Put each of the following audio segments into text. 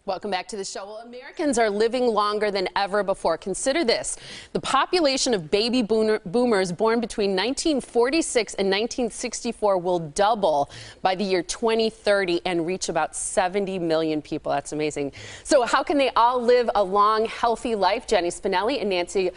Welcome back to the show. Well, Americans are living longer than ever before. Consider this. The population of baby boomers born between 1946 and 1964 will double by the year 2030 and reach about 70 million people. That's amazing. So how can they all live a long, healthy life? Jenny Spinelli and Nancy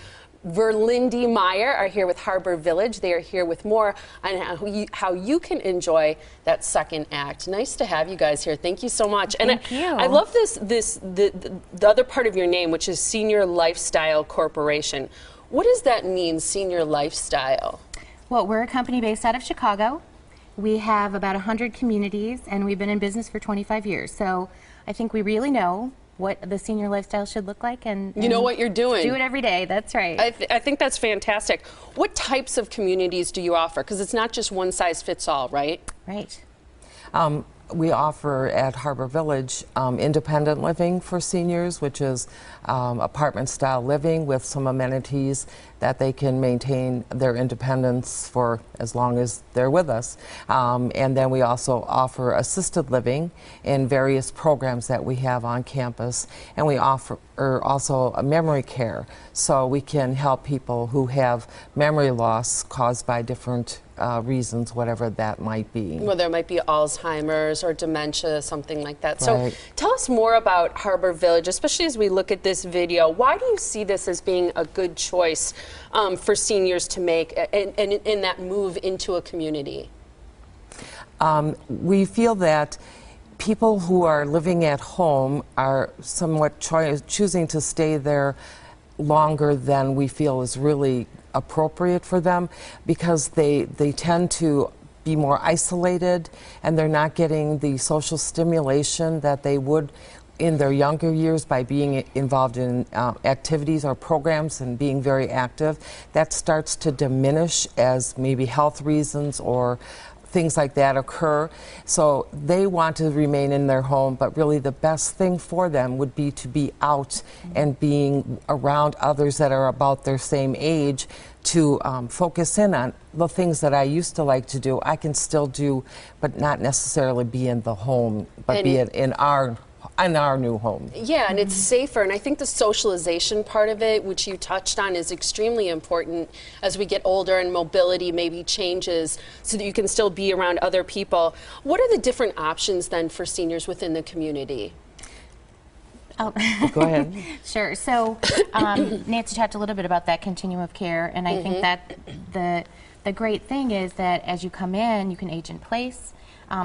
Verlinde Meyer are here with Harbour Village. They are here with more on how you can enjoy that second act. Nice to have you guys here. Thank you so much. Thank you. I love the other part of your name, which is Senior Lifestyle Corporation. What does that mean, Senior Lifestyle? Well, we're a company based out of Chicago. We have about 100 communities, and we've been in business for 25 years. So I think we really know what the senior lifestyle should look like, and you know what you're doing. Do it every day. That's right. I think that's fantastic. What types of communities do you offer? Because it's not just one size fits all, right? Right. We offer at Harbour Village independent living for seniors, which is apartment-style living with some amenities that they can maintain their independence for as long as they're with us. And then we also offer assisted living in various programs that we have on campus. And we offer also a memory care, so we can help people who have memory loss caused by different reasons, whatever that might be. Well, there might be Alzheimer's or dementia, something like that. Right. So tell us more about Harbour Village, especially as we look at this video. Why do you see this as being a good choice for seniors to make in that move into a community? We feel that people who are living at home are somewhat choosing to stay there longer than we feel is really appropriate for them, because they tend to be more isolated and they're not getting the social stimulation that they would in their younger years by being involved in activities or programs and being very active. That starts to diminish as maybe health reasons or things like that occur. So they want to remain in their home, but really the best thing for them would be to be out and being around others that are about their same age, to focus in on the things that I used to like to do. I can still do, but not necessarily be in the home, but be in our new home. Yeah, and it's safer, and I think the socialization part of it, which you touched on, is extremely important as we get older and mobility maybe changes so that you can still be around other people. What are the different options then for seniors within the community? Oh. Go ahead. Sure. So Nancy talked a little bit about that continuum of care, and I think that the great thing is that as you come in, you can age in place.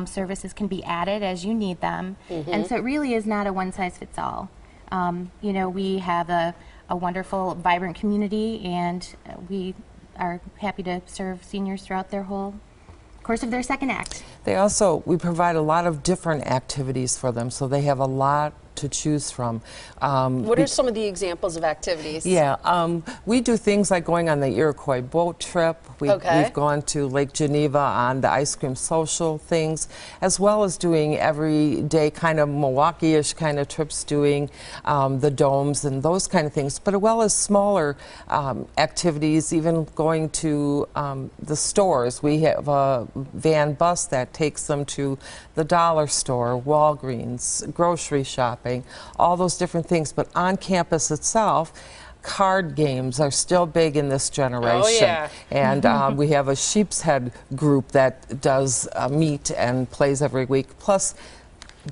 Services can be added as you need them, and so it really is not a one-size-fits-all. You know, we have a wonderful, vibrant community, and we are happy to serve seniors throughout their whole course of their second act. We provide a lot of different activities for them, so they have a lot to choose from. What are some of the examples of activities? Yeah, we do things like going on the Iroquois boat trip. We've gone to Lake Geneva on the ice cream social things, as well as doing everyday kind of Milwaukee-ish kind of trips, doing the domes and those kind of things, but as well as smaller activities, even going to the stores. We have a van bus that takes them to the dollar store, Walgreens, grocery shopping, all those different things. But on campus itself, card games are still big in this generation. Oh, yeah. And we have a sheep's head group that does meet and plays every week, plus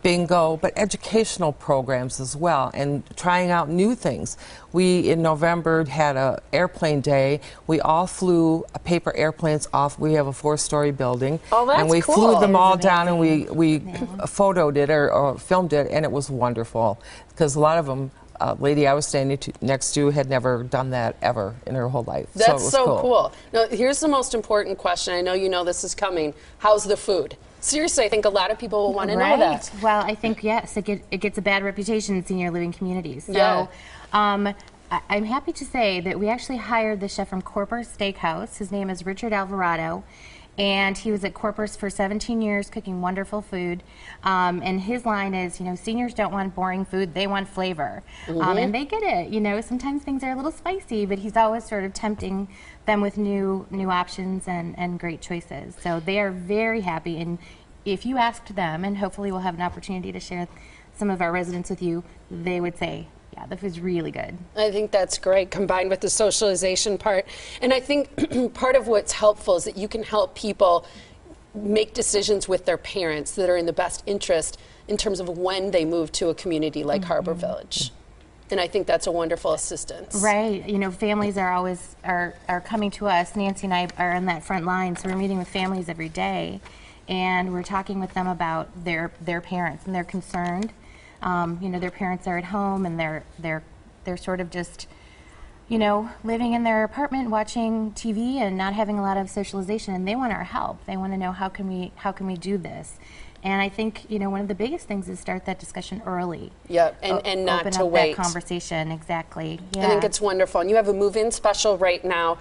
bingo, but educational programs as well, and trying out new things. We, in November, had an airplane day. We all flew paper airplanes off. We have a 4-story building. Oh, that's and we cool. flew them all down, and we photoed it or filmed it, and it was wonderful, because a lot of them, lady I was standing next to had never done that ever in her whole life. That's so cool. Now, here's the most important question. I know you know this is coming. How's the food? Seriously, I think a lot of people will want to know that. Well, I think, yes, it gets a bad reputation in senior living communities. So Yeah. I'm happy to say that we actually hired the chef from Corpus Steakhouse. His name is Richard Alvarado. And he was at Corpus for 17 years cooking wonderful food. And his line is, you know, seniors don't want boring food, they want flavor. And they get it, you know, sometimes things are a little spicy, but he's always sort of tempting them with new options and great choices. So they are very happy. And if you asked them, and hopefully we'll have an opportunity to share some of our residents with you, they would say, yeah, this is really good. I think that's great, combined with the socialization part. And I think part of what's helpful is that you can help people make decisions with their parents that are in the best interest in terms of when they move to a community like Harbour Village. And I think that's a wonderful assistance. Right. You know, families are always are coming to us. Nancy and I are on that front line, so we're meeting with families every day, and we're talking with them about their parents, and they're concerned. You know, their parents are at home, and they're sort of just, you know, living in their apartment, watching TV, and not having a lot of socialization. And they want our help. They want to know how can we do this. And I think, you know, one of the biggest things is start that discussion early. Yeah, and not open to up wait. That conversation, exactly. Yeah. I think it's wonderful. And you have a move-in special right now.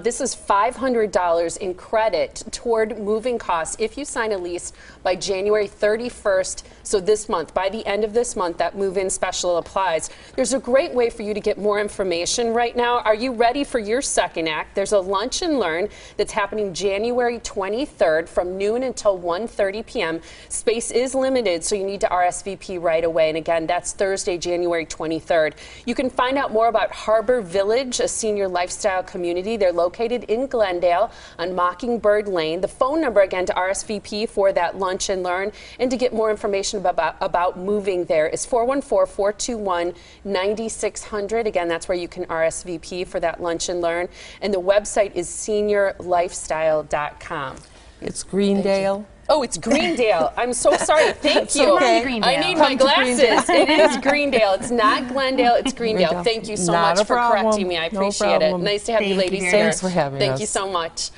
This is $500 in credit toward moving costs if you sign a lease by January 31st. So this month, by the end of this month, that move-in special applies. There's a great way for you to get more information right now. Are you ready for your second act? There's a lunch and learn that's happening January 23rd from noon until 1:30 p.m. Space is limited, so you need to RSVP right away. And again, that's Thursday, January 23rd. You can find out more about Harbour Village, a senior lifestyle community. They're located in Glendale on Mockingbird Lane. The phone number, again, to RSVP for that lunch and learn and to get more information about moving there is 414-421-9600. Again, that's where you can RSVP for that lunch and learn. And the website is seniorlifestyle.com. It's Greendale. Oh, it's Greendale. I'm so sorry. Thank you. Okay. I need my glasses. It is Greendale. It's not Glendale. It's Greendale. Thank you so much for correcting me. I appreciate it. Nice to have you ladies here. Thanks for having us. Thank you so much.